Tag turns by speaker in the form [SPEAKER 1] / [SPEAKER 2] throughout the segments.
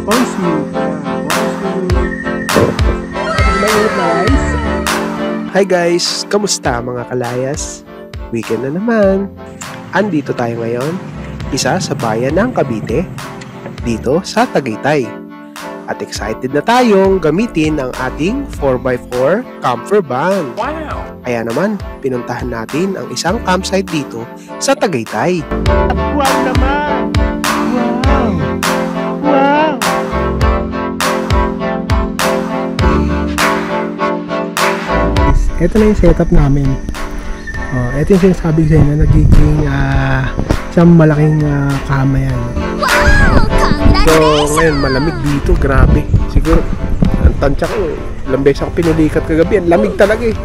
[SPEAKER 1] Voice mute. Hi guys! Kamusta mga kalayas? Weekend na naman. Andito tayo ngayon, isa sa bayan ng Cavite, dito sa Tagaytay. At excited na tayong gamitin ang ating 4x4 camper van. Wow! Kaya naman, pinuntahan natin ang isang campsite dito sa Tagaytay. Wow naman! Wow! Wow! Ito na yung setup namin. Ito yung sinasabi ko sa inyo, nagiging isang malaking kama yan.
[SPEAKER 2] Wow! Congratulations!
[SPEAKER 1] So, ngayon malamig dito, grabe. Siguro, ang tansya ko, ilang beses ako pinulikat kagabi, ang lamig talaga eh.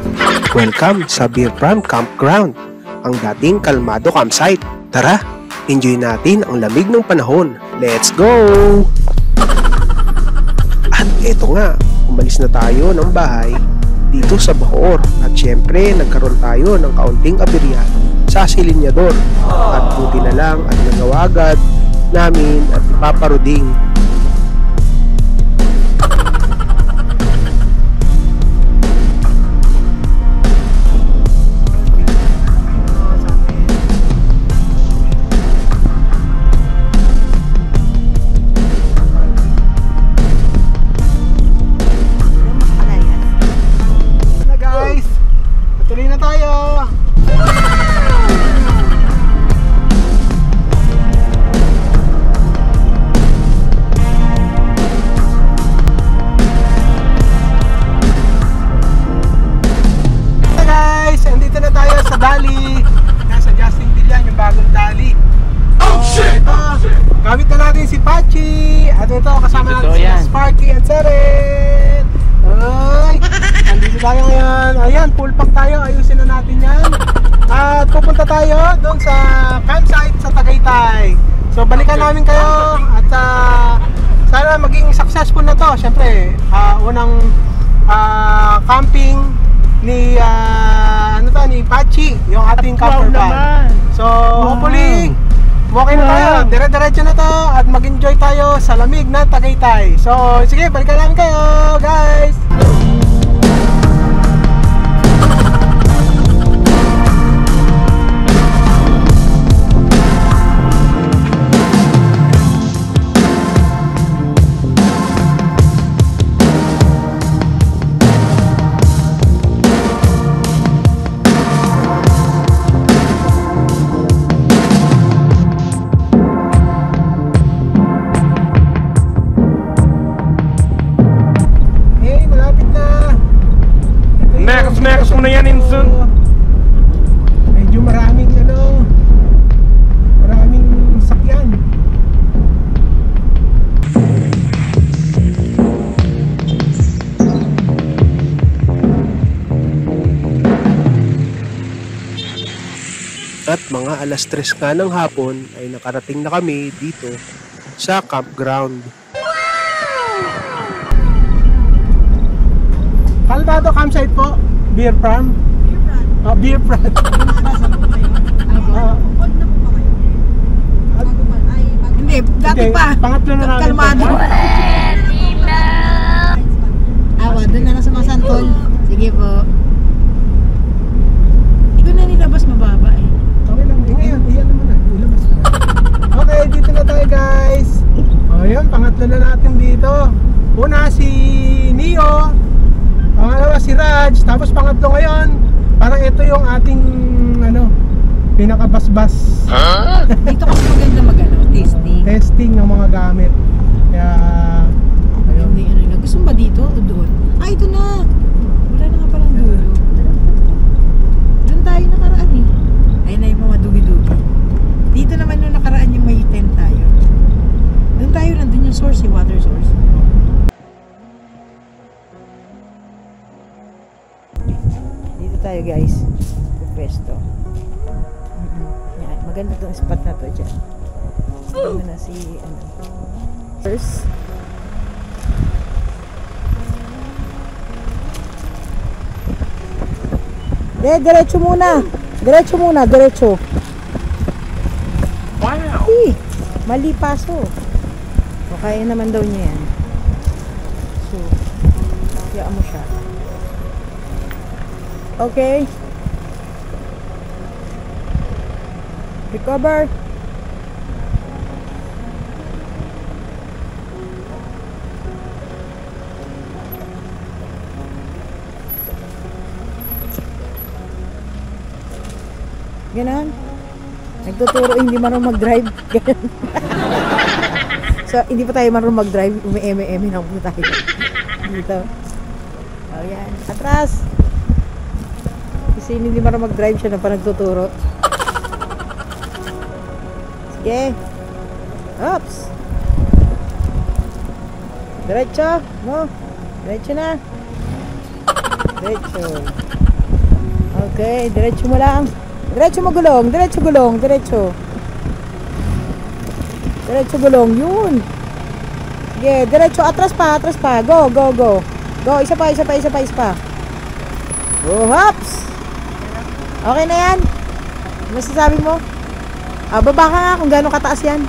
[SPEAKER 1] Welcome sa Beer Pram Campground, ang dating kalmado campsite. Tara, enjoy natin ang lamig ng panahon. Let's go! At eto nga, umalis na tayo ng bahay dito sa Bacoor. At syempre, nagkaroon tayo ng kaunting aberya sa silinyador. At buti na lang at nagawa agad namin at ipaparuding. Gamit na natin si Pachi. At ito, kasama natin si Sparky and Seren. Ay, andito tayo ngayon. Ayan, full pack tayo. Ayusin na natin yan. At pupunta tayo doon sa campsite sa Tagaytay. So, balikan namin kayo. At sana maging successful na to. Siyempre, unang camping ni ni Pachi, yung ating camper van. So, hopefully okay na tayo, dire-diretso na to at mag-enjoy tayo sa lamig na Tagaytay. So, sige, balikan namin kayo, guys! Mekas mo na yan, Insun. Medyo maraming sakyan. At mga alas 3 nga ng hapon ay nakarating na kami dito sa campground. Kalmado campsite po. Beer Pram? Beer Pram.
[SPEAKER 3] Hindi, dati pa.
[SPEAKER 1] Pangatlo na namin.
[SPEAKER 3] Kalmado. Doon na lang sa mga santol. Sige po. Hindi ko na nilabas mababa eh.
[SPEAKER 1] Okay lang. Ngayon, iyan naman na. Ilabas na. Okay, dito na tayo guys. Ayan, pangatlo na natin dito. Una si Neo. Pangalawa si Raj, tapos pangatlo ngayon. Parang ito yung ating pinakabasbas.
[SPEAKER 3] Dito kasi maganda testing
[SPEAKER 1] ng mga gamit. Kaya
[SPEAKER 3] ayun. Gusto mo ba dito o doon? Ito na. Wala na nga palang dulo. Doon tayo nakaraan eh. Ayun na yung mga dugi-dugi. Dito naman yung nakaraan yung may tent tayo. Doon tayo, nandun yung source, yung water source. Dito tayo guys. Pwesto. Yan. Maganda tong spot na to dyan. Ito na si first. Diretso muna. Diretso. Wow. Mali paso. Kaya naman daw niya yan. So, hayaan mo siya. Okay. Recover. Ganon. Nagtuturo hindi marunong mag-drive. Ganon. So, hindi pa tayo marunong mag-drive. Umi-eme-eme na po tayo. Dito. O, yan. Atras. Kasi hindi marunong mag-drive siya na pa nagtuturo. Sige. Oops. Diretso. Mo. Diretso na. Diretso. Okay. Diretso mo lang. Diretso mo gulong. Diretso gulong. Diretso. Diretso gulong. Yun. Sige. Diretso. Atras pa. Atras pa. Go. Go. Go. Go. Isa pa. Isa pa. Isa pa. Isa pa. Go. Hops. Okay na yan. Ano masasabi mo? Baba ka nga kung gano'ng kataas yan.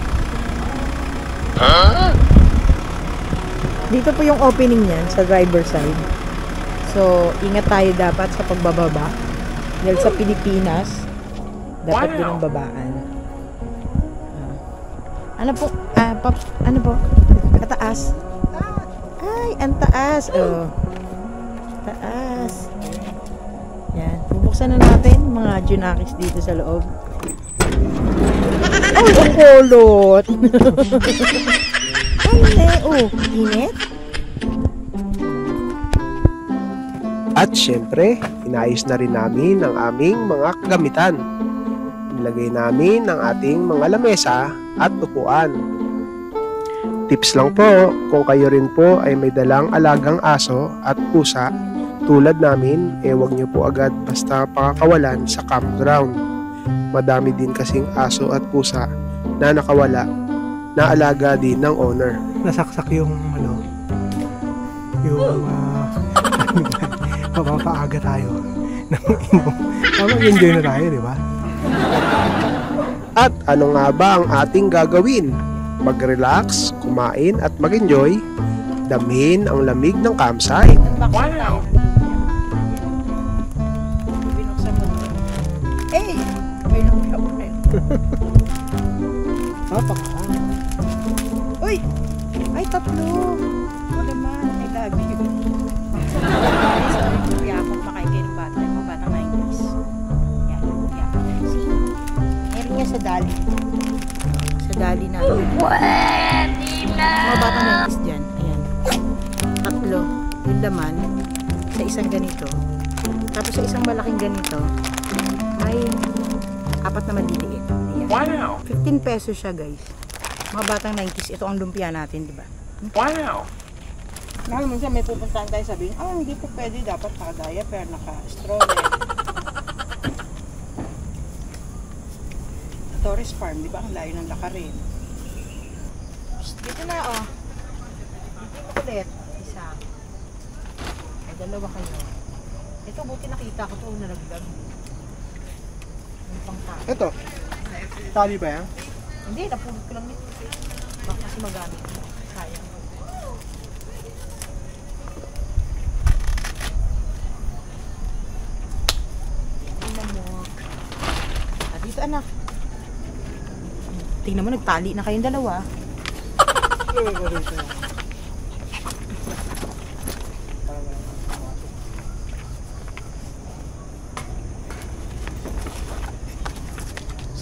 [SPEAKER 3] Dito po yung opening niyan sa driver side. So, ingat tayo dapat sa pagbababa. Dahil sa Pilipinas, dapat din ang babaan. Ano po? Ano po? Kataas. Ay, ang taas. Oh. Taas. Yan. Bubuksan na natin mga Junakis dito sa loob. Ay, ang kulot. Oh, init.
[SPEAKER 1] At syempre, inayos na rin namin ang aming mga kagamitan. Nilagay namin ang ating mga lamesa at upuan. Tips lang po, kung kayo rin po ay may dalang alagang aso at pusa, tulad namin, huwag nyo po agad basta pakakawalan sa campground. Madami din kasing aso at pusa na nakawala na alaga din ng owner. Nasaksak yung mapapaaga tayo ng inom. Mag-enjoy na tayo, di ba? At ano nga ba ang ating gagawin? Mag-relax, kumain at mag-enjoy. Damhin ang lamig ng campsite.
[SPEAKER 3] Wow! Hey! May lumaya mo na yun. Uy! Ay, tatlo! Ito naman, I love you. Kaya ako makaigay ng bata, yung mga batang 90s. Yan, yan. See? Meron nga sa dali. Sa dali na.
[SPEAKER 2] Pwede na!
[SPEAKER 3] Mga batang 90s dyan. Ayan. Tatlo. Yung laman. Sa isang ganito. Tapos sa isang malaking ganito, may 4 na maliliit. Ayan.
[SPEAKER 1] Wow!
[SPEAKER 3] 15 pesos siya, guys. Mga batang 90s, ito ang lumpia natin, di ba?
[SPEAKER 1] Wow!
[SPEAKER 3] Ngayon, minsan may pupuntahan tayo sabihin, hindi po pwede, dapat naka-diaper, pero naka-stroller. Torres Farm, di ba? Ang layo ng lakarin. Dito na, oh. Dito ulit. Isa. Ay, dalawa kayo. Ito, buti nakita ko ito, nalagdag. May pangtali.
[SPEAKER 1] Ito, tali ba yan?
[SPEAKER 3] Hindi, napulot ko lang nito. Baka kasi magamit. Sayang. Tingnan mo. Dito anak. Tingnan mo, nagtali na kayong dalawa.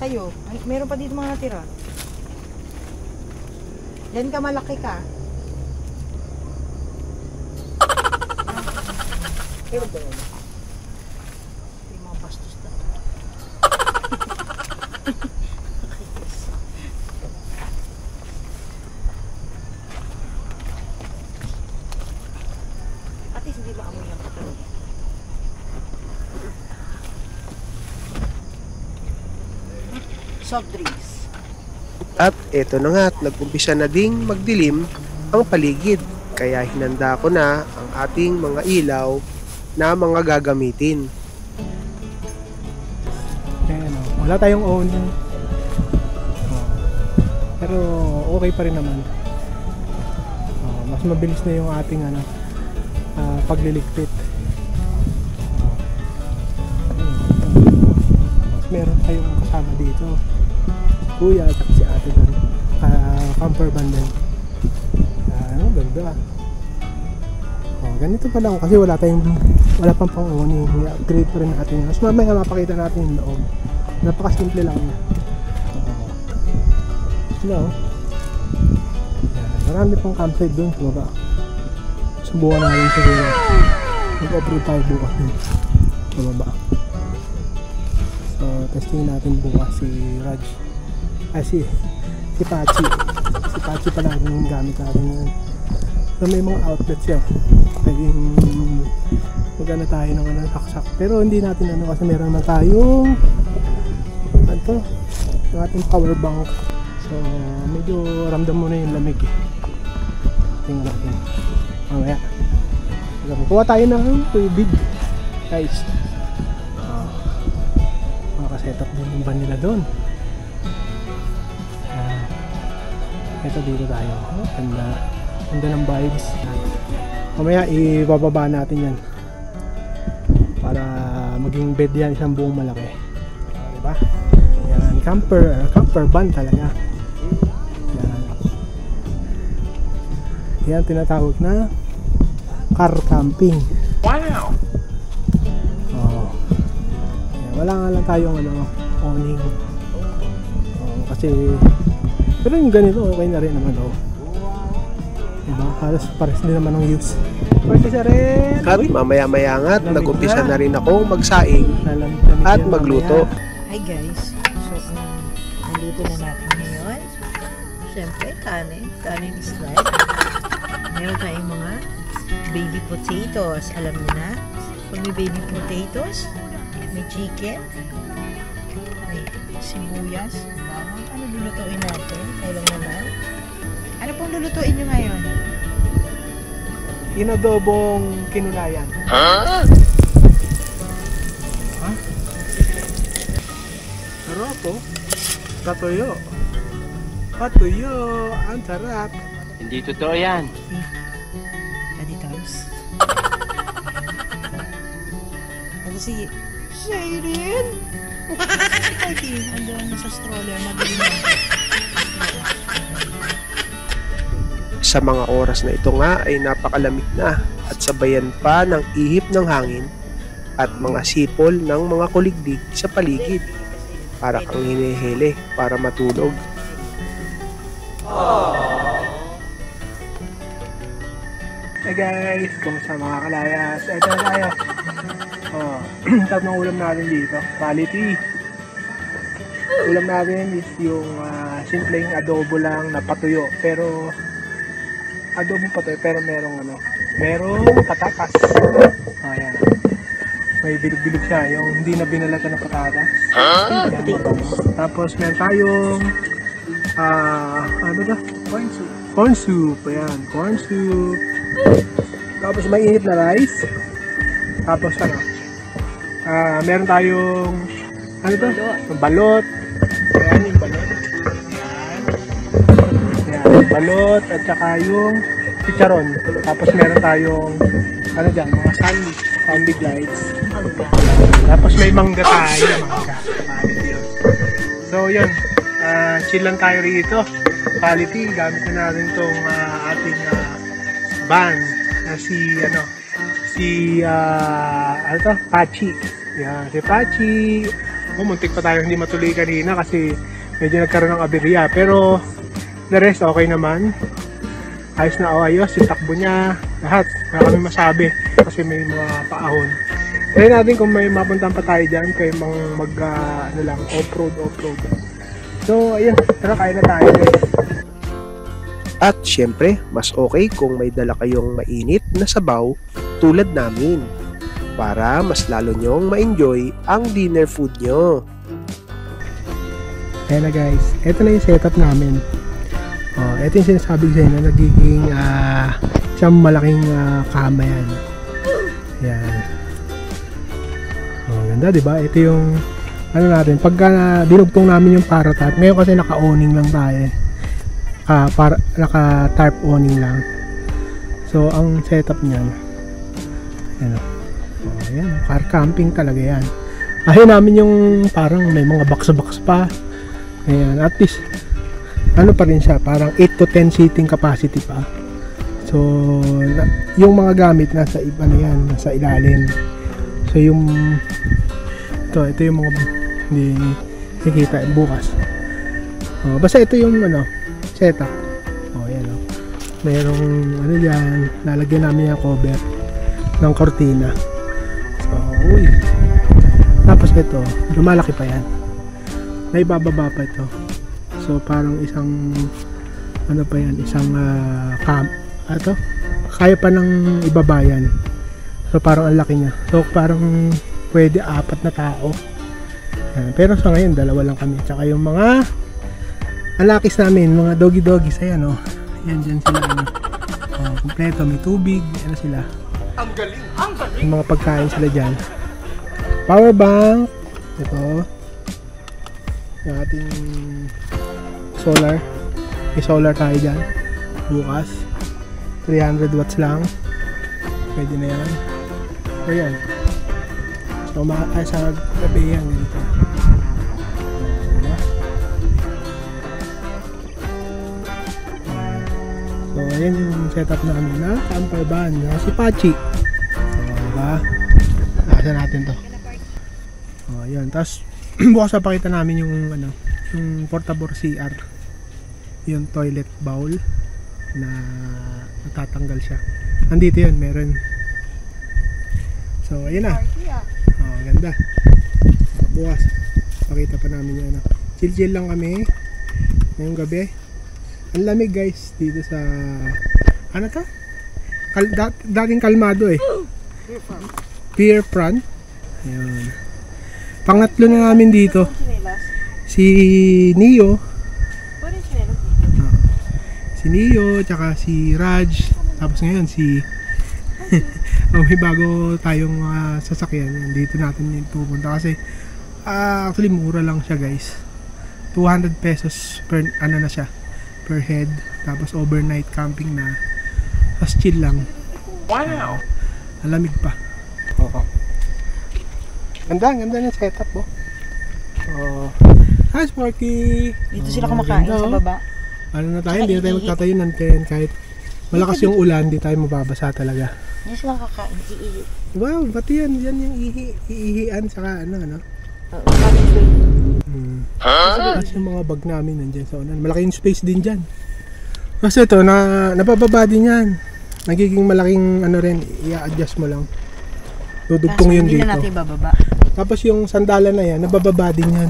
[SPEAKER 3] Sa'yo, meron pa dito mga natira. Yan ka, malaki ka. Meron ba yun? Yung mga bastos na. At least hindi ba amoy yung patuloy? Soft drinks.
[SPEAKER 1] At eto na nga, nag-umpisa na ding magdilim ang paligid. Kaya hinanda ko na ang ating mga ilaw na mga gagamitin. Ayan, wala tayong own. Pero okay pa rin naman. mas mabilis na yung ating pagliligpit. Meron tayong kasama dito, kuya at si ate doon, camper van din. Ganda. Ganito pa lang kasi wala pang pang-owning. I-upgrade pa rin natin. Mas mamaya mapakita natin yung loob. Napakasimple lang niya. Marami pang campsite doon sa baba. Subukan natin siguro. Mag-upgrade tayo bukas dun sa baba. So testing natin bukas si Raj. Si Pachi. Si Pachi pa lang yung gamit natin yun. So may mga outlets yan. Pwedeng magana tayo ng saksak. Pero hindi natin kasi meron na tayong yung ating power bank. So medyo ramdam mo na yung lamig tingnan natin mamaya. Kuha tayo ng tubig guys. Makasetup din yung van nila doon. Ito dito tayo. Ganda ng vibes. Mamaya ibababa natin yan para maging bed yan, isang buong malaki. Diba? Yan, camper van talaga. Yan tinatawag na car camping. Wow! Yan, wala nga lang tayong awning. Kasi pero yung ganito okay na rin naman diba? Halos pares din naman ang use. At mamaya-maya nga nag-umpisa na rin ako magsaing at magluto.
[SPEAKER 3] Hi guys, so naluto na natin ngayon. Siyempre kanin is life. Meron tayong mga baby potatoes. Alam niyo na, pag may baby potatoes, may chicken, may sibuyas, bawang. Ano lulutuin natin? Alam naman. Ano pong lulutuin nyo ngayon?
[SPEAKER 1] Inadobong kinulayan. Huh? Sarap po. Patuyo. Ang sarap.
[SPEAKER 2] Hindi totoo yan.
[SPEAKER 3] Daddy Toms. Ano si Shaylin? Si Peggy. Andoon sa stroller. Mabili na.
[SPEAKER 4] Sa mga oras na ito nga ay napakalamig na at sabayan pa ng ihip ng hangin at mga sipol ng mga kuliglig sa paligid. Para kang hinihili para matulog.
[SPEAKER 1] Hey guys, kumusta mga kalayas? Ito na tayo. Tatlong ulam natin dito. Quality. Ulam natin is yung simpleng adobo lang na patuyo. Pero adobo patuyo pero merong patatas. Ayan. May bilog-bilog siya, yung hindi na binalatan ng patatas. Tapos meron tayong corn soup. Ayan, corn soup. Tapos may init na rice. Tapos meron tayong balot. Ayan yung balot. Ayan, balot at saka yung chicharon. Tapos meron tayong mga sandwich lights. Tapos may mangga tayo. So yun, chill lang tayo rito. Quality, gamit na natin itong ating van na Pachi. Yan, si Pachi. Muntik pa tayo hindi matuloy kanina kasi medyo nagkaroon ng aberya. Pero the rest okay naman. Ayos na ayos, yung takbo niya, lahat. Wala kami masabi kasi may mga paahon. Kaya natin kung may mapuntahan pa tayo dyan, kayo off-road. So, ayun, tara kain na tayo.
[SPEAKER 4] At syempre, mas okay kung may dala kayong mainit na sabaw tulad namin para mas lalo nyong ma-enjoy ang dinner food nyo.
[SPEAKER 1] Kaya na guys, eto na yung setup namin. Ito yung sinasabi ko sa inyo, nagiging isang malaking kama yan. Yan. Ganda, diba? Ito yung natin, pagka dinugtong namin yung paratarp, ngayon kasi naka-awning lang tayo. Naka-tarp awning lang. So ang setup niyan, ayan, ayan, car camping talaga yan. Ayaw namin yung parang may mga box pa. Ayan, at least ano pa rin siya, parang 8 to 10 seating capacity pa. So yung mga gamit nasa iba na yan, nasa ilalim. So yung ito yung mga hindi nakikita bukas. Basta ito yung setup. Ayan o. Merong dyan, lalagyan namin yung cover ng cortina. So, uy. Tapos ito, lumalaki pa yan. May bababa pa ito. So, parang isang pa yan, isang camp. Kaya pa ng ibabayan. So, parang ang laki niya. So, parang pwede 4 na tao. Pero sa ngayon, 2 lang kami. Tsaka yung mga alakis namin, mga doggy-doggies, ayan o. Yan dyan sila kompleto, may tubig, ano sila. Ang galing! Yung mga pagkain sila dyan. Power bank. Ito. Yung ating solar. May solar tayo dyan. Bukas. 300 watts lang. Pwede na yan. So yan. So sa gabi yan. Ganito. So ayan yung setup namin na camper van. Si Pachi. So diba? Nakasan natin to. Ayan. Tapos bukas papakita namin yung yung portable CR. Yung toilet bowl na natatanggal siya. Andito yun, meron. So ayan na. Ganda. Bukas pakita pa namin yung chill lang kami ngayong gabi. Ang lamig guys dito sa to? Dating kalmado Pier Front. Ayan. Pangatlo na namin dito. Si Neo. Si Neo, tsaka si Raj. Tapos ngayon si may bago tayong sasakyan. Dito natin yung pupunta kasi actually mura lang siya guys. 200 pesos per na siya. Per head, tapos overnight camping na, tapos chill lang. Wow! Alamig pa. Ganda ng setup Hi Sparky!
[SPEAKER 3] Dito sila kumakain sa baba.
[SPEAKER 1] Ano na tayo, hindi na tayo magtatayo ng tent kahit malakas yung ulan, hindi tayo mababasa talaga.
[SPEAKER 3] Hindi sila kakain, iihi.
[SPEAKER 1] Wow, pati yan yung iihian saka Kasi yung mga bag namin nandiyan sa unan. Malaki yung space din dyan. Kasi ito, nabababa din yan. Nagiging malaking rin, i-adjust mo lang. Dudugtong yun dito.
[SPEAKER 3] Hindi na natin bababa.
[SPEAKER 1] Tapos yung sandalan na yan, nabababa din yan.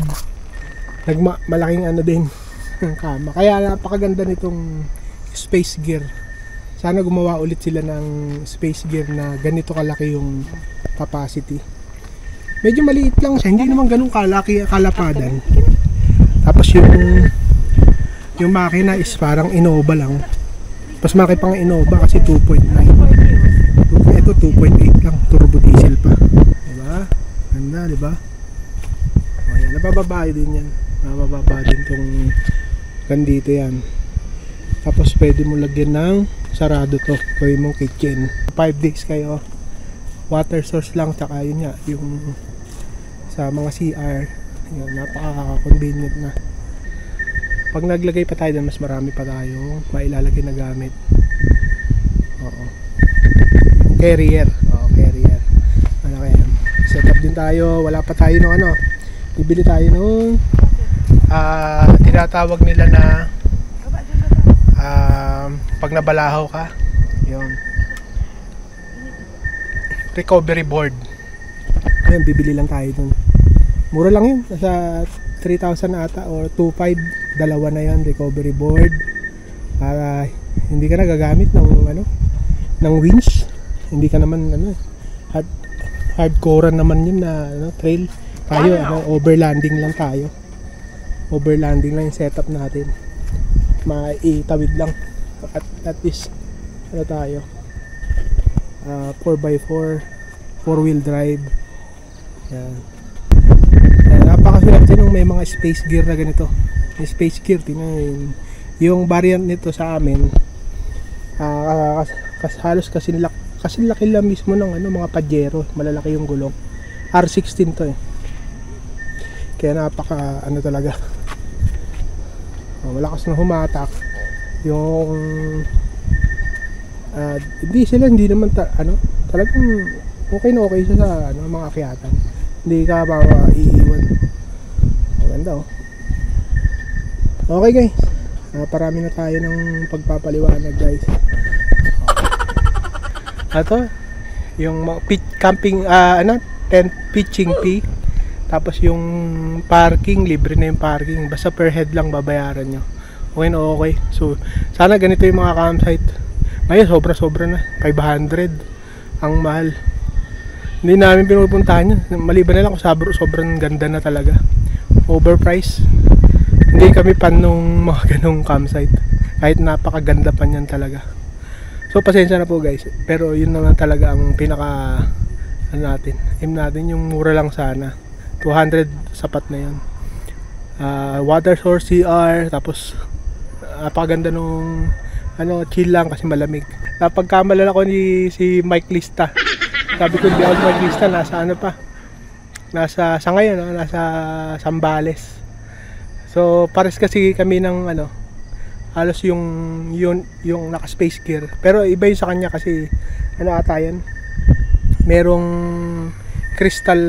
[SPEAKER 1] Malaking din, kama. Kaya napakaganda nitong space gear. Sana gumawa ulit sila ng space gear na ganito kalaki yung capacity. Medyo maliit lang siya, hindi naman ganun kalapadan. Tapos yung makina is parang Innova lang. Mas maki pang Innova kasi 2.9. Ito 2.8 lang, turbo diesel pa. Diba? Ganda, diba? O yan, nabababa din yan. Nabababa din tong gandito yan. Tapos pwede mo lagyan ng sarado to. Gawin mong kitchen. 5 days kayo. Water source lang, tsaka yun nga, yung sa mga CR. Yun, napaka-convenient na. Pag naglagay pa tayo, mas marami pa tayo mailalagay na gamit. Carrier. Carrier. Ano kaya? Setup din tayo. Wala pa tayo ng bibili tayo nung tinatawag nila na pag nabalahaw ka, yun, recovery board. Ayun, bibili lang tayo dun. Mura lang yun, nasa 3,000 ata or 2,500. Dalawa na yan, recovery board, para hindi ka na gagamit ng winch. Hindi ka naman hardcore naman yun na trail tayo. Overlanding lang tayo. Overlanding lang yung setup natin. Maitawid lang at least tayo 4x4 4-wheel drive. Yan. Napakaswerte nung may mga space gear na ganito. May space gear, tingnan yung variant nito sa amin, halos kasi laki lang mismo ng mga Pajero, malalaki yung gulong. R16 to eh. Kaya napaka talaga. Malakas na humatak. Yung hindi naman talagang okay na okay siya sa mga akyatan. Hindi ka iiwan. Maganda oh. Okay guys. Parami na tayo ng pagpapaliwanag guys. Ito yung camping tent pitching fee. Tapos yung parking, libre na yung parking. Basta per head lang babayaran nyo. Okay na okay. So sana ganito yung mga campsite. Ngayon sobra na 500 ang mahal. Hindi namin pinupuntahan yun. Maliban na lang kung sobrang ganda na talaga. Overpriced. Hindi kami pan nung mga ganong campsite. Kahit napakaganda pa niyan talaga. So pasensya na po guys. Pero yun naman talaga ang pinaka aim natin yung mura lang sana. 200 sapat na yun. Water source CR. Tapos napakaganda nung chill lang kasi malamig. Napagkamalan ako si Mike Lista. Sabi ko hindi ako Mike Lista, nasa ngayon nasa Zambales. So pares kasi kami ng halos yung naka space gear. Pero iba yung sa kanya kasi ata yan. Merong crystal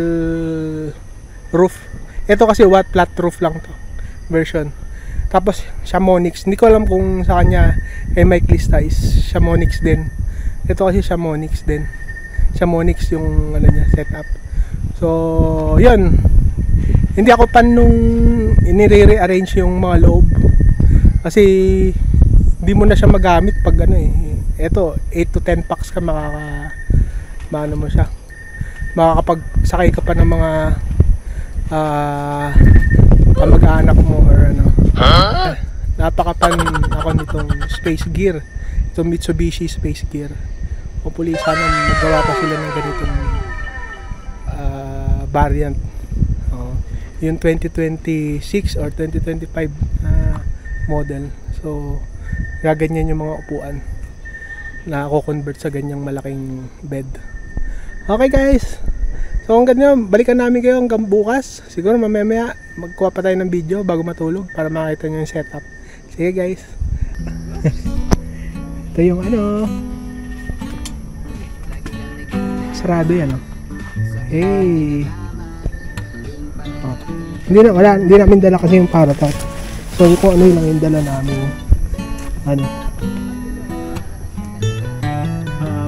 [SPEAKER 1] roof. Ito kasi flat roof lang to version. Tapos Chamonix, hindi ko alam kung sa kanya kay Mike Lista is Chamonix din. Ito kasi Chamonix din. Chamonix yung niya setup. So yun, hindi ako pan nung inire-rearrange yung mga loob kasi hindi mo na siya magamit pag ito 8 to 10 packs ka makakapagsakay ka pa ng mga kamag-anak mo or napakapan ako nitong space gear, itong Mitsubishi space gear. Hopefully sana magawa pa sila ng ganitong variant. Yung 2026 or 2025 model. So gaganyan yung mga upuan na ako-convert sa ganyang malaking bed. Okay guys, so hanggang nyo, balikan namin kayo hanggang bukas. Siguro mamaya magkuha pa tayo ng video bago matulog para makita nyo yung setup. Sige guys. Ito yung sarado yan Hey. Hindi namin dala kasi yung paratot. So kung ano lang yung dala namin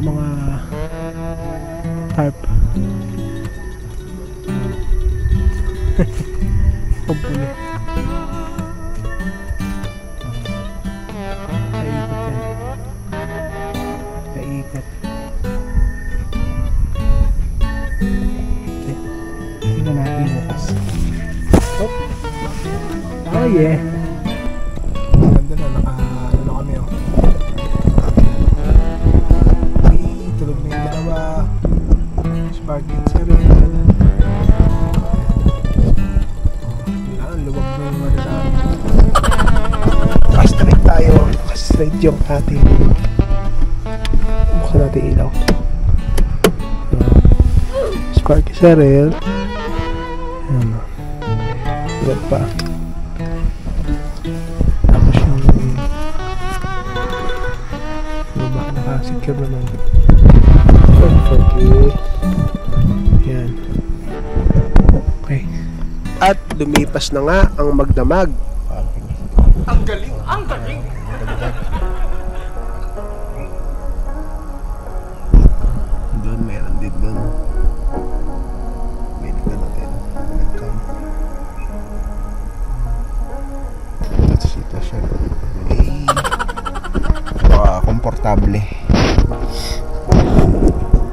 [SPEAKER 1] mga tarp. Pagpuli. Kaikot. Tingnan natin bukas. Oh yeah. Ganda na, kami tulog na yung dalawa. Sparky and Cerebel. Luwag na yung namin. Naka-straight tayo. Naka-straight yung ating buksan natin ilaw. Sparky Cerebel. Luwag pa. Tapos yung naka-secure naman. Okay. Yan. Okay. At lumipas na nga ang magdamag. Ang galing! Ang galing! Doon meron din doon. May nagdala din. Nagcam. Ito siya. Komportable.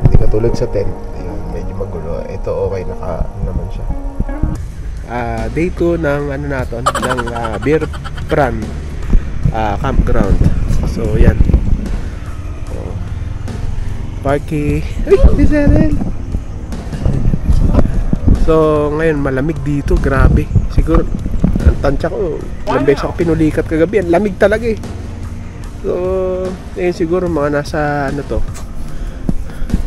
[SPEAKER 1] Hindi katulad sa tent. Ayun, medyo magulo. Ito okay, naka naman siya. Day 2 ng ng Beer Brand campground. So yan. Parky. Ay, si Cyril. So ngayon malamig dito, grabe. Siguro ang tansya ko, ilang beses ako pinulikat kagabi. Ang lamig talaga eh.
[SPEAKER 4] So, yun siguro mga nasa ano to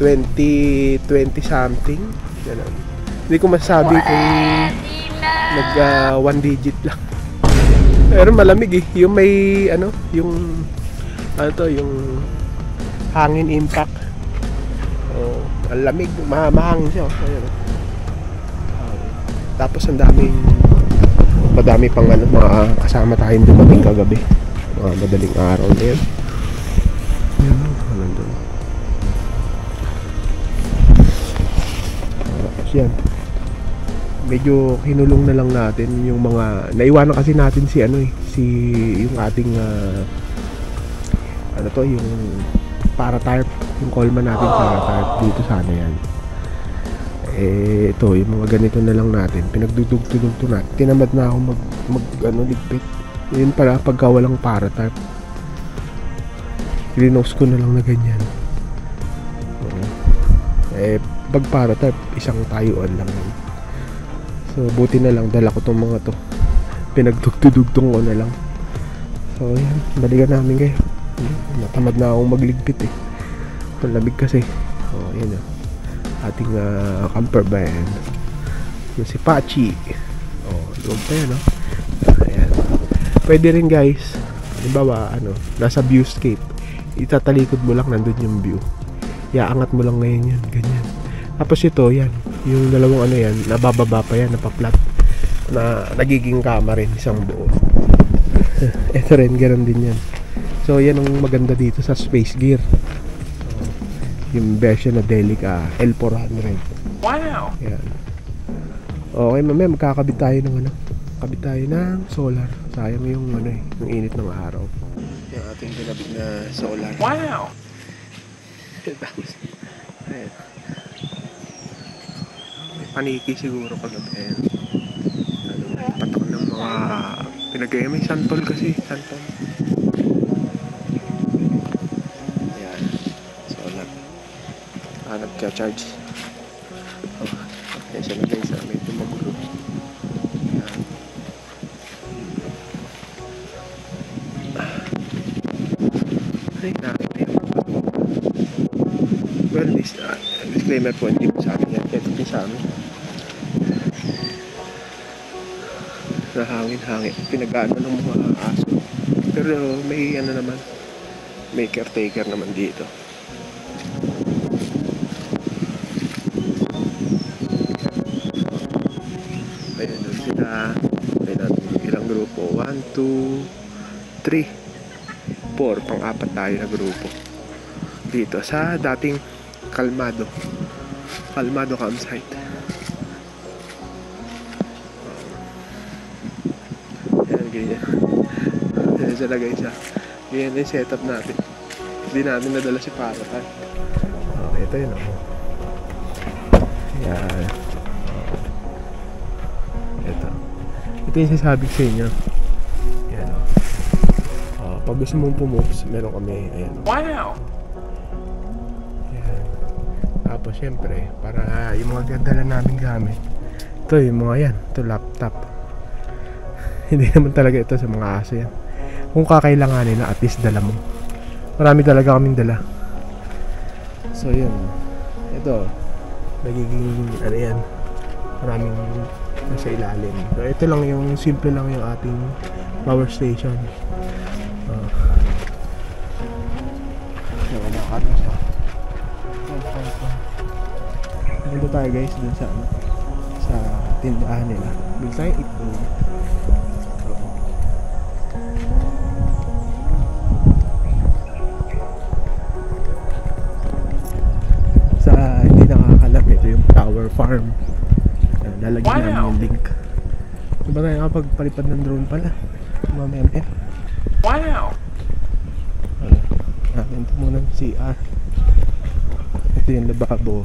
[SPEAKER 4] 20 something. Ganun. Hindi ko masabi kung nag 1 digit lang. Pero malamig eh. Yung may ano, yung ano to, yung hangin impact. Oh, ang lamig, mahangin siya. Ayun. Tapos ang madami pang ano, mga kasama tayong dumating kagabi. Mga madaling araw na yun. Yan, nandun. Tapos yan. Medyo hinulong na lang natin yung mga naiwanan kasi natin si ano eh, yung ating ano to, yung para tarp, yung Coleman natin para tarp dito sana yan. Eh ito, yung mga ganito na lang natin, pinagdudugtog natin. Tinamad na ako mag ano, ligpit. Yun pala pagka walang para tarp, ilinos ko na lang na ganyan. Eh pag para tarp, isang tayuan lang yun. So buti na lang dala ko tong mga to, pinagdugtong ko na lang. So yan, balikan namin kayo. Natamad na akong magligpit eh, ang lamig kasi. Oh yan ating camper van, yung si Pachi. Oh loob pa yan, no? Ayan, pwede rin guys, halimbawa ano, nasa viewscape, itatalikod mo lang, nandun yung view, iaangat mo lang ngayon yan, ganyan. Tapos ito, yan, yung dalawang ano yan, nabababa pa yan, napaplat, na nagiging kama rin, isang buo. Ito rin, ganoon din yan. So, yan ang maganda dito sa Space Gear. Yung version na Delica L400. Wow! Yan. Okay, mamaya magkakabit tayo ng ano, kabit tayo ng solar. Sayang yung ano eh, yung init ng araw. Yung ating kinabit na solar. Wow! Tapos, ayan. Paniki siguro kagabi. Ayan. Ano, patok ng mga pinagaya. May santol kasi. Santol. Ayan. Solar. Nagka-charge. Oh. Ayan siya na guys. May tumagulo. Ayan. Ay, nakita yun. Well, disclaimer po, hindi po sa amin yan. Ito po sa amin. Nahangin-hangin. Pinag-ano ng mga aso. Pero may ano naman, may caretaker naman dito. Ayun doon sila. Ayun ilang grupo. 1, 2, 3, 4. Pang-apat tayo na grupo. Dito sa dating Kalmado campsite. Ayan, ganyan. Ayan sila guys ha. Ganyan yung setup natin. Hindi natin nadala si Parata. Okay, ito yun ako. Ayan. Ito yung sasabi ko sa inyo. Ayan o. Pag gusto mong pumoves, meron kami. Ayan o. Wow! Tapos syempre, para yung mga dala namin gamit, ito yung mga yan, ito laptop. Hindi naman talaga ito sa mga aso yan. Kung kakailanganin na, at least dala mo. Marami talaga kaming dala. So yun, ito nagiging ano yan, maraming nasa ilalim. So ito lang yung simple lang yung ating power station. Nakakata siya. Nandito tayo guys dun sa ano, sa tindahan nila. Bili tayo itlog. Sa hindi nakakalam, ito yung Tower Farm. Lalagyan namin yung link. Diba tayo nakapagpalipad ng drone pala? Mamaya. Wow! Natin ito muna ng CR. Ito yung lababo.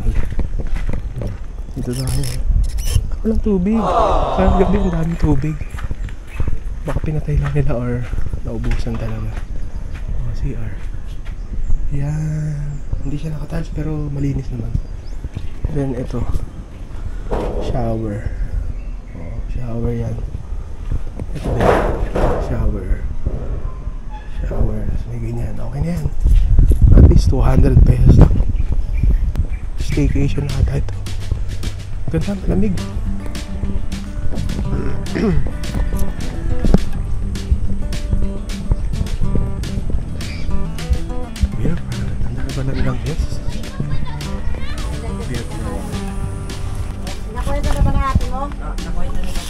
[SPEAKER 4] Dito tayo. Walang tubig. Parang gabi ang daming tubig. Baka pinatay lang nila or naubusan talaga. CR. Yan. Hindi siya nakatiles pero malinis naman. Then ito. Shower. Shower yan. Ito din. Shower. hours, may ganyan. Okay na yan. At least 200 pesos lang. Staycation na ata ito. Ganda, malamig. Beer, ang dami ba na ilang guests? Beer.
[SPEAKER 3] Nakwenta na ba ng ate mo? Nakwenta na po.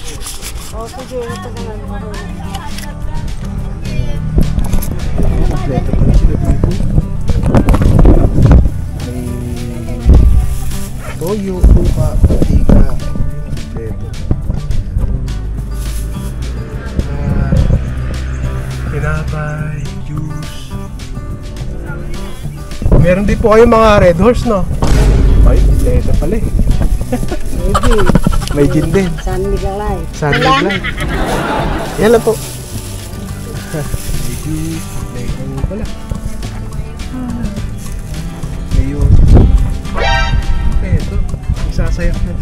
[SPEAKER 3] O sige, ito na lang.
[SPEAKER 4] Kompleto pala sila dito. May toyo, lupa, patika. Kompleto. Pinapay, juice. Meron din po kayo mga Red Horse, no? Ay, kompleto pala eh. May gin din.
[SPEAKER 3] San Miguelay.
[SPEAKER 4] San Miguelay. Yan lang po. May juice. May ano pala. Ngayon. Ito. Isasayak na.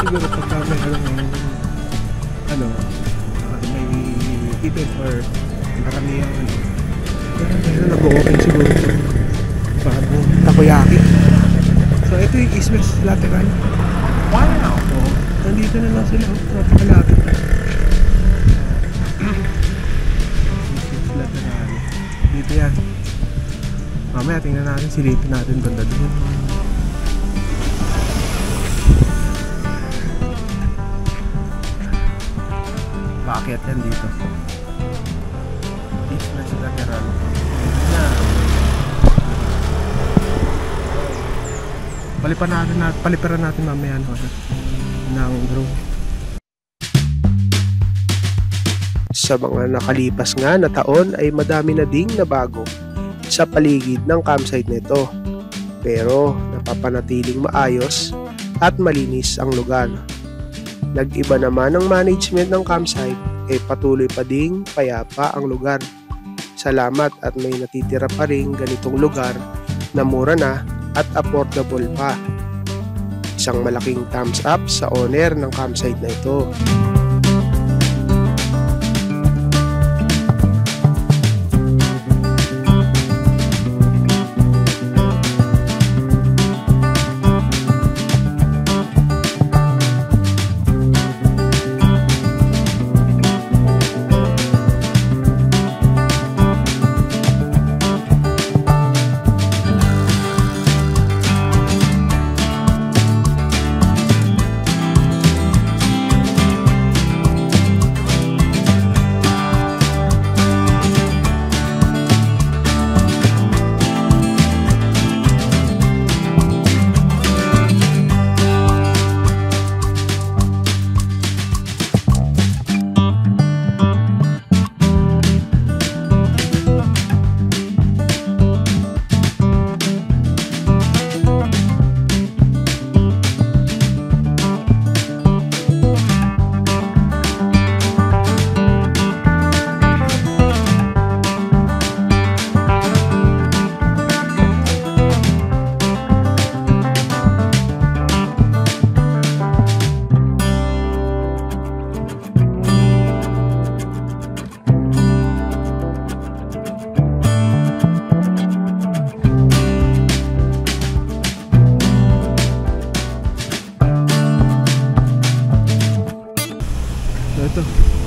[SPEAKER 4] Siguro pagka may may event or karamihan meron nag-open siguro. Parang takoyaki. So ito yung East West Lateral. Wow! So, nandito na lang sila. Napakalapit. East West Lateral. Dito yan. Mamaya tingnan natin, silipin natin banda doon. Bakit yan dito? East West Lateral. Paliparan natin mamaya ng drone. Sa mga nakalipas nga na taon ay madami na ding nabago sa paligid ng campsite nito. Pero napapanatiling maayos at malinis ang lugar. Nag-iba naman ang management ng campsite ay patuloy pa ding payapa ang lugar. Salamat at may natitira pa rin ganitong lugar na mura na at affordable pa. Isang malaking thumbs up sa owner ng campsite na ito.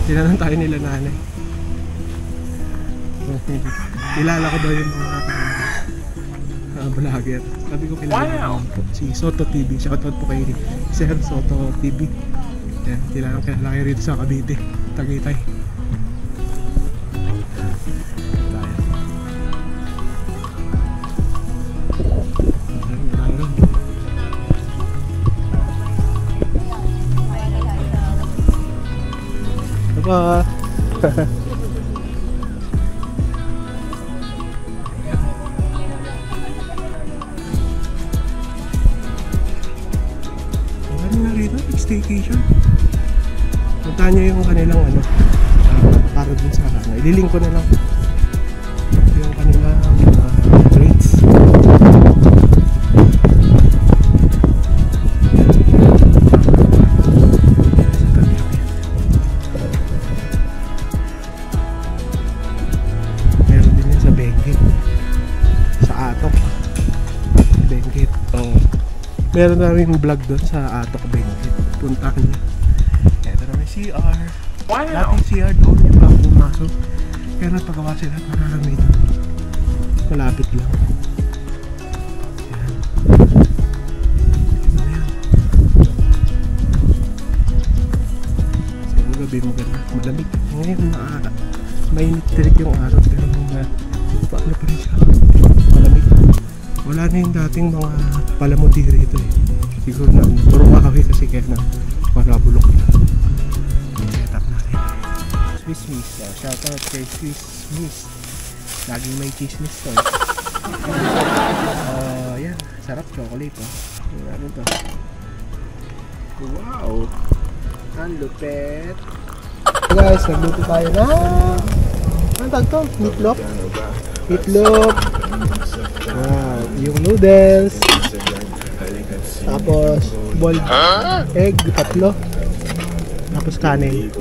[SPEAKER 4] Tinanong tayo nila nanay. Kilala ko daw yung mga vlogger. Sabi ko kilala ko si Soto TV. Shoutout po kay Sir Soto TV. Yan, kilala kayo rito sa Cavite, Tagaytay. Bye. Ano nga rito? Staycation. Puntahan nyo yung kanilang para dun sa ililink ko na lang yung kanilang rates.
[SPEAKER 1] Meron namin vlog doon sa Atok Benji. Puntahan niyo. Ito na may CR. Dating CR doon yung bago pumasok. Kaya nagpagawa sila para medyo malapit lang. Yan. Ito na yan. Siguro gabi maganda. Malamig. Ngayon maaga. Mainit direct yung araw. Pero paano pa rin siya. Malamig. Wala na yung dating mga palamutiri rito eh. Siguro na puro makawi kasi kaya na marabulok na. Set up natin. Swiss Miss. Shoutout kay Swiss Miss. Laging may chismis to eh. Yan. Sarap chocolate oh. Ano to? Wow! Ang lupet! Guys, nagluto tayo na anong tag to? Meatloaf? Meatloaf! Wow! Yung noodles. Tapos boiled egg, 3. Tapos kanin.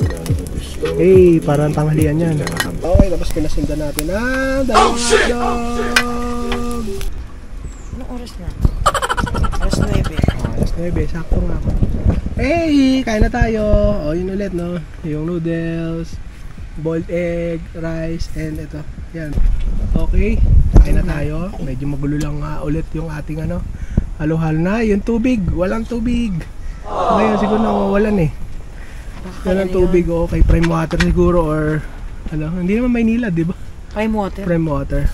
[SPEAKER 1] Hey, parang tanghalian yan. Okay, tapos pinasinda natin dalawang hotdog.
[SPEAKER 3] Anong oras na? Alas 9.
[SPEAKER 1] Alas 9, sakto nga po. Hey, kain na tayo. Yun ulit no. Yung noodles, boiled egg, rice, and ito. Yan. Okay, kain na tayo. Medyo magulo lang ulit yung ating halo-halo na. Yung tubig, walang tubig. Ngayon siguro nawawalan eh. Yan ang tubig kay Prime Water siguro or hindi naman Maynila, di ba?
[SPEAKER 3] Prime Water?
[SPEAKER 1] Prime Water.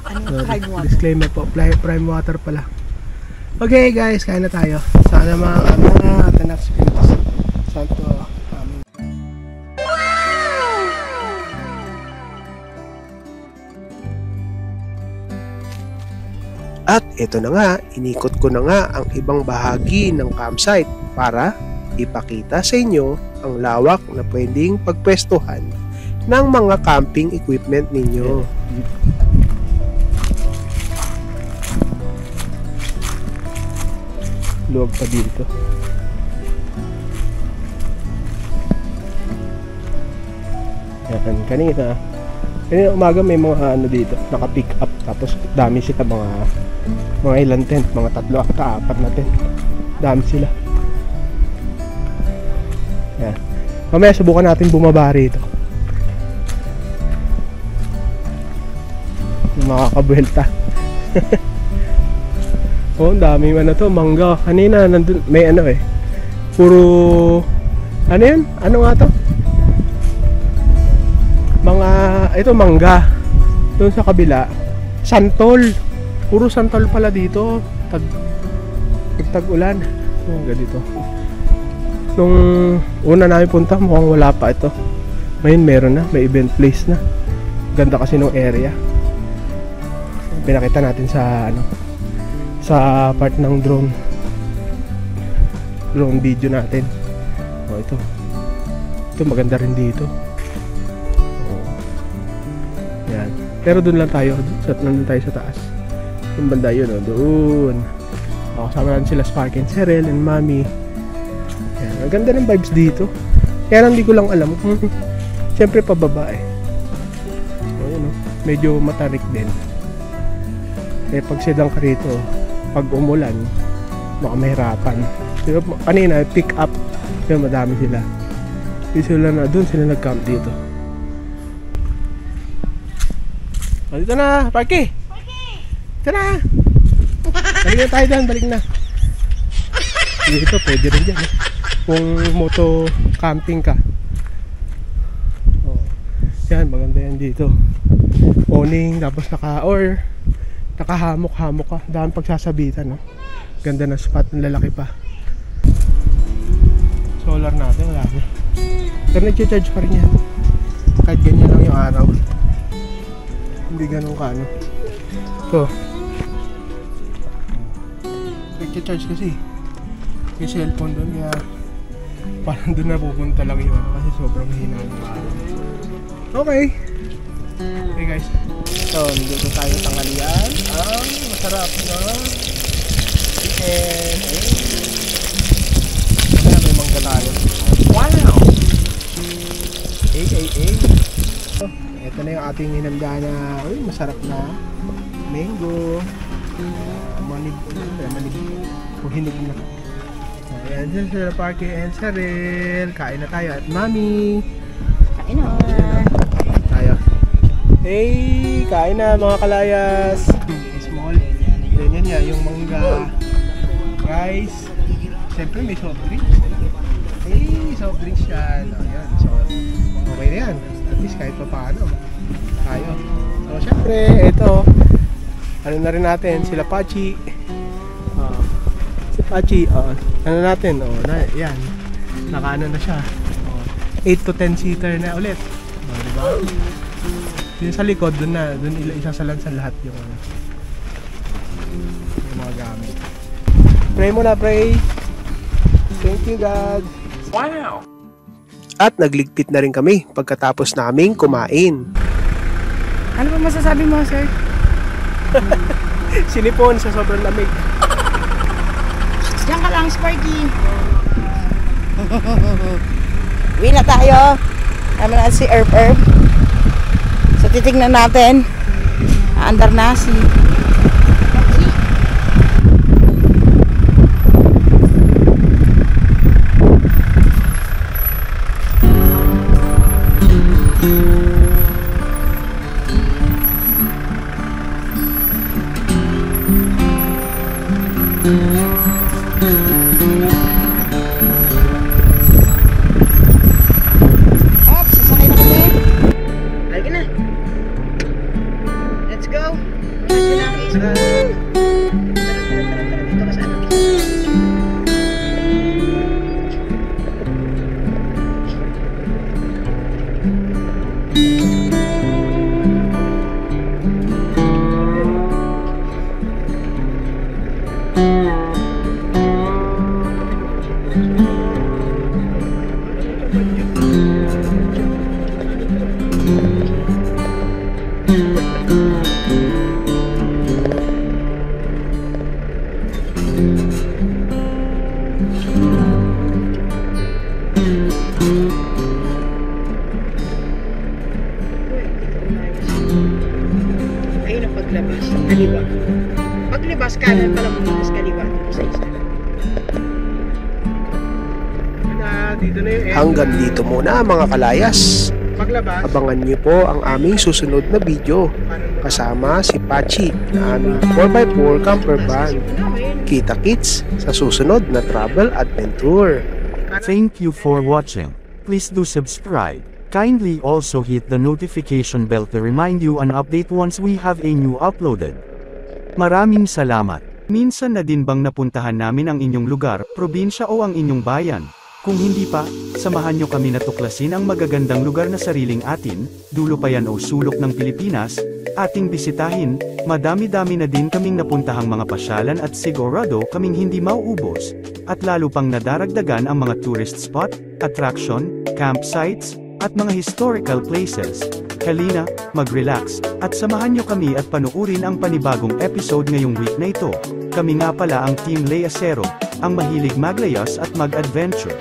[SPEAKER 3] Anong Prime Water?
[SPEAKER 1] Disclaimer po, Prime Water pala. Okay guys, kain na tayo. Sana mga at the next videos. Santo amin.
[SPEAKER 4] At ito na nga, inikot ko na nga ang ibang bahagi ng campsite para ipakita sa inyo ang lawak na pwedeng pagpwestuhan ng mga camping equipment ninyo.
[SPEAKER 1] Luwag pa dito. Yan, kanina umaga may mga dito, naka-pick up tapos dami sila mga ilan tent, mga 3 at 4 na tent. Dami sila. Yan. Mamaya subukan natin bumaba rito. Makakabuelta. Ang dami mangga. Kanina nandun, may puro yun? Ano nga to? Ito mangga. Doon sa kabila, santol. Puro santol pala dito. Tag-ulan. Mangga dito. Nung una namin punta, mukhang wala pa ito. Ngayon meron na, may event place na. Ganda kasi nung area. Pinakita natin sa part ng drone video natin. Ito maganda rin dito. Yan. Pero doon lang tayo, nandun tayo sa taas. Yung banda yun, doon. Kasama natin sila Sparky and Cheryl and Mami. Yan. Ang ganda ng vibes dito. Kaya hindi ko lang alam kung siyempre pababa medyo matarik din. Pag sidang ka rito, pag umulan, baka mahirapan. Diba, kanina, pick up, yun, madami sila. Doon sila nag-camp dito. Dito na, Parky! Dito na! Balik na tayo doon, balik na. Dito, pwede rin dyan. Kung moto camping ka. Yan, maganda yan dito. Awning, tapos nakahamok-hamok ka. Dahil pagsasabitan, no? Ganda na spot, ng lalaki pa. Solar natin, wala na. Pero nag-charge pa rin yan. Kahit ganyan lang yung araw. Hindi ganun ka, no? Ito. Nag-charge kasi. Yung cellphone doon, kaya parang doon na pupunta lang yun. Kasi sobrang hina yung araw. Okay. Okay guys. So, dito tayo tanghalian. Ang masarap na chicken. Mamaya may mangga tayo. Wow! So, ito na yung ating hinanda na masarap na mango. Manig. Hinog na. Ayan, dyan sila Parky and Cheryl. Kain na tayo at Mami.
[SPEAKER 3] Kain na.
[SPEAKER 1] Tayo. Hey, kain na mga kalayas. Small. Yan nga, yung mangga. Rice. Siyempre may soft drinks. Hey, soft drinks yan. Ayan, so okay na yan. At least kahit pa paano. Tayo. So siyempre, ito. Ano na rin natin, sila Pachi. Si Pachi, ano natin, yan. Nakaano na siya. 8 to 10 seater na ulit. Diba? Yung sa likod, dun isasalan sa lahat yung mga gamit. Pray muna, pray. Thank you, God.
[SPEAKER 2] Wow!
[SPEAKER 4] At nagligpit na rin kami pagkatapos naming kumain.
[SPEAKER 3] Ano ba masasabi mo, sir?
[SPEAKER 1] Sinipon sa sobrang lamig.
[SPEAKER 3] Diyan ka lang, Sparky. Uwi na tayo. Naman na si Herb. So titignan natin. Aandar na si kaliwa. Paglibas kanan pala mo sa kaliwa dito sa isa.
[SPEAKER 1] Dito na yung
[SPEAKER 4] Hanggang dito muna mga kalayas.
[SPEAKER 1] paglabas.
[SPEAKER 4] Abangan niyo po ang aming susunod na video kasama si Pachi na aming 4x4 camper van. Kita-kits sa susunod na travel adventure.
[SPEAKER 5] Thank you for watching. Please do subscribe. Kindly also hit the notification bell to remind you an update once we have a new uploaded. Maraming salamat. Minsan na din bang napuntahan namin ang inyong lugar, probinsya o ang inyong bayan? Kung hindi pa, samahan nyo kami na tuklasin ang magagandang lugar na sariling atin, dulo pa yan o sulok ng Pilipinas, ating bisitahin. Madami-dami na din kaming napuntahang mga pasyalan at sigurado kaming hindi mauubos, at lalo pang nadaragdagan ang mga tourist spot, attraction, campsites, at mga historical places. Halina, mag-relax, at samahan nyo kami at panuurin ang panibagong episode ngayong week na ito. Kami nga pala ang Team Layasero, ang mahilig maglayas at mag-adventure.